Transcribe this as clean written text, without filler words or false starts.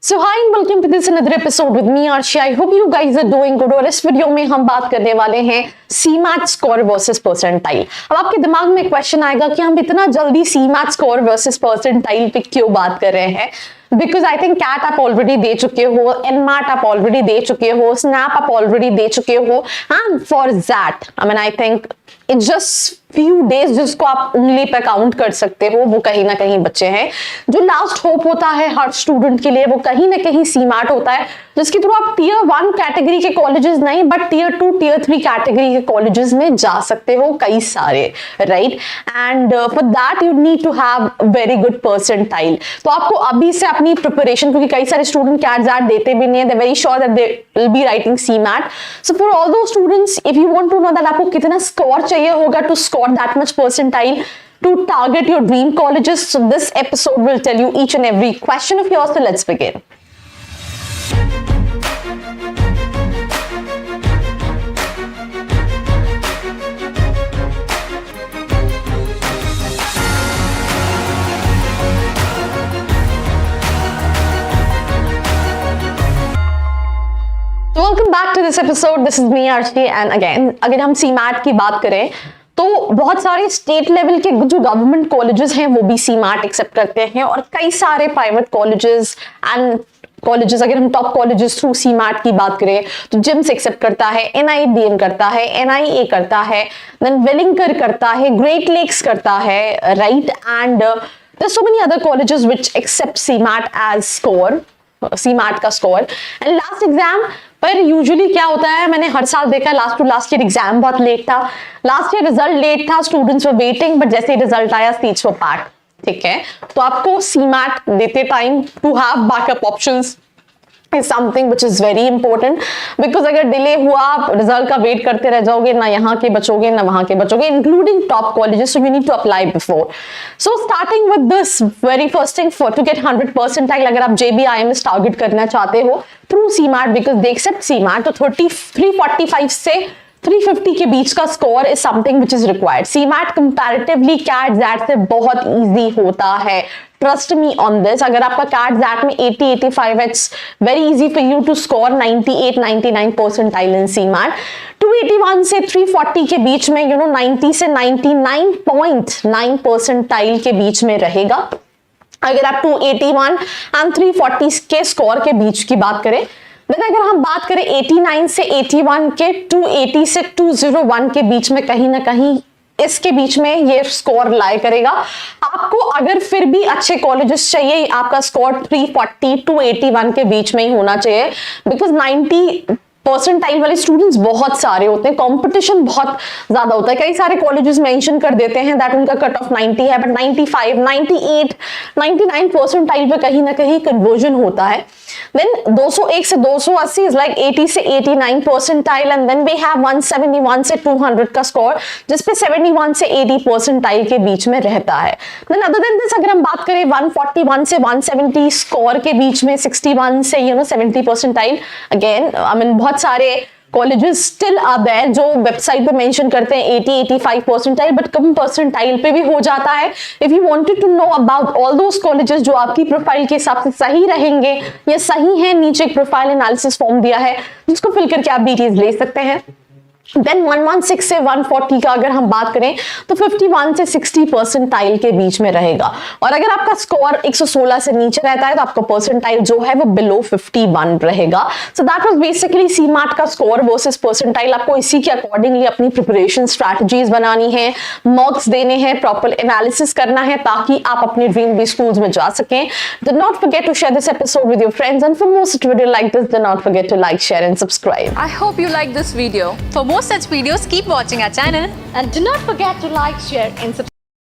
So hi and welcome to this another episode with me Arshi. I hope you guys are doing good. और इस video में हम बात करने वाले हैं CMAT स्कोर वर्सेस परसेंटाइल। अब आपके दिमाग में क्वेश्चन आएगा कि हम इतना जल्दी CMAT स्कोर वर्सेस परसेंटाइल पे क्यों बात कर रहे हैं, बिकॉज आई थिंक कैट आप ऑलरेडी दे चुके हो, एनमैट आप ऑलरेडी दे चुके हो, स्नैप आप ऑलरेडी दे चुके हो, and for that I think it's just few days जिसको आप उंगली पे काउंट कर सकते हो, वो कहीं ना कहीं बच्चे हैं। जो लास्ट होप होता है हर स्टूडेंट के लिए वो कहीं ना कहीं सीमैट होता है, जिसके थ्रू आप टीयर 1 कैटेगरी के कॉलेजेस नहीं बट टीयर 2 टीयर 3 कैटेगरी के कॉलेजेस में जा सकते हो, कई सारे, right. And for that you need to have very good percentile. तो आपको अभी से अपनी प्रिपरेशन, क्योंकि कई सारे स्टूडेंट कैट ज़ैट देते भी नहीं है, they very sure that they will be writing CMAT. So for all those students, if you want to know that आपको कितना स्कोर चाहिए होगा to score that much percentile to target your dream colleges, so this episode will tell you each and every question of yours. So let's begin. So welcome back to this episode. This is me Arshi, and again अगर हम CMAT की बात करें तो बहुत सारे state level के जो गवर्नमेंट कॉलेजेस हैं वो भी सीमैट एक्सेप्ट करते हैं, और कई सारे प्राइवेट कॉलेजेस एंड कॉलेजेस, अगर हम टॉप कॉलेजेस थ्रू सीमैट की बात करें तो जिम्स एक्सेप्ट करता है, NIDM करता है, NIA करता है, देन वेलिंकर करता है, ग्रेट लेक्स करता है, right. And there so many other colleges which accept CMAT as score, CMAT का स्कोर। एंड लास्ट एग्जाम पर यूजुअली क्या होता है, मैंने हर साल देखा last to last year exam बहुत लेट था, लास्ट ईयर रिजल्ट लेट था, स्टूडेंट्स वर वेटिंग, बट जैसे रिजल्ट आया सीट्स वर पैक्ड, ठीक है। तो आपको सीमैट देते time to have backup options is something which is very important, because अगर डिले हुआ आप रिजल्ट का वेट करते रह जाओगे, ना यहाँ के बचोगे ना वहां के बचोगे, including top colleges, so you need to apply before. So starting with this very first thing, for to get 100 percentile अगर आप JBIMS टारगेट करना चाहते हो through CMAT, because they accept CMAT, तो 345 से 350 के बीच का score is something which is required. CMAT comparatively CAT XAT से बहुत इजी होता है, ट्रस्ट मी ऑन दिस। अगर आपका कैट ज़ैट में 80-85, it's very easy for you to score 98-99 percentile in CMAT. 281 से 340 के बीच में 90 से 99.9 परसेंटाइल के बीच में रहेगा। अगर आप 281 एंड 340 के स्कोर के बीच की बात करें, देन अगर हम बात करें 89 से 81 के, 280 से 201 के बीच में कहीं ना कहीं इसके बीच में ये स्कोर लाई करेगा। आपको अगर फिर भी अच्छे कॉलेजेस चाहिए, आपका स्कोर 340 281 के बीच में ही होना चाहिए, बिकॉज 90 परसेंटाइल वाले स्टूडेंट्स बहुत सारे होते हैं, कंपटीशन बहुत ज्यादा होता है। कई सारे कॉलेजेस मेंशन कर देते हैं दैट उनका कट ऑफ 90 है, बट 95, 98, 99 परसेंटाइल पे कहीं ना कहीं कन्वर्जन होता है। देन 201 से 280 इज लाइक 80 से 89 percentile, and then we have 171 से 200 का स्कोर, जिसपे 71 से 80 परसेंटाइल के बीच में रहता है। देन अदर देन दिस अगर हम बात करें 141 से 170 स्कोर के बीच में, 61 से 70 परसेंटाइल, अगेन बहुत सारे कॉलेजेस स्टिल आर देयर जो वेबसाइट पे मेंशन करते हैं 80-85 परसेंटाइल, बट कम परसेंटाइल पे भी हो जाता है। If you wanted to know about all those colleges जो आपकी प्रोफाइल के हिसाब से सही रहेंगे या सही है, नीचे एक प्रोफाइल एनालिसिस फॉर्म दिया है जिसको फिल करके आप डिटेल्स ले सकते हैं। देन 116 से 140 का अगर हम बात करें तो 51 से 60 परसेंटाइल के बीच में रहेगा, और अगर आपका स्कोर 116 से नीचे रहता है तो आपका परसेंटाइल जो है वो बिलो 51 रहेगा। So that was basically CMAT का स्कोर वर्सेस परसेंटाइल। आपको इसी के अकॉर्डिंगली अपनी प्रिपरेशन स्ट्रैटेजीज बनानी है, मॉक्स देने हैं, प्रॉपर एनालिसिस करना है ताकि आप अपने ड्रीम बी स्कूल्स में जा सकें। Do not forget to share this episode with your friends, and for more such video like this do not forget to like, share and subscribe. I hope you like this video. For more such videos, keep watching our channel. And do not forget to like, share and subscribe.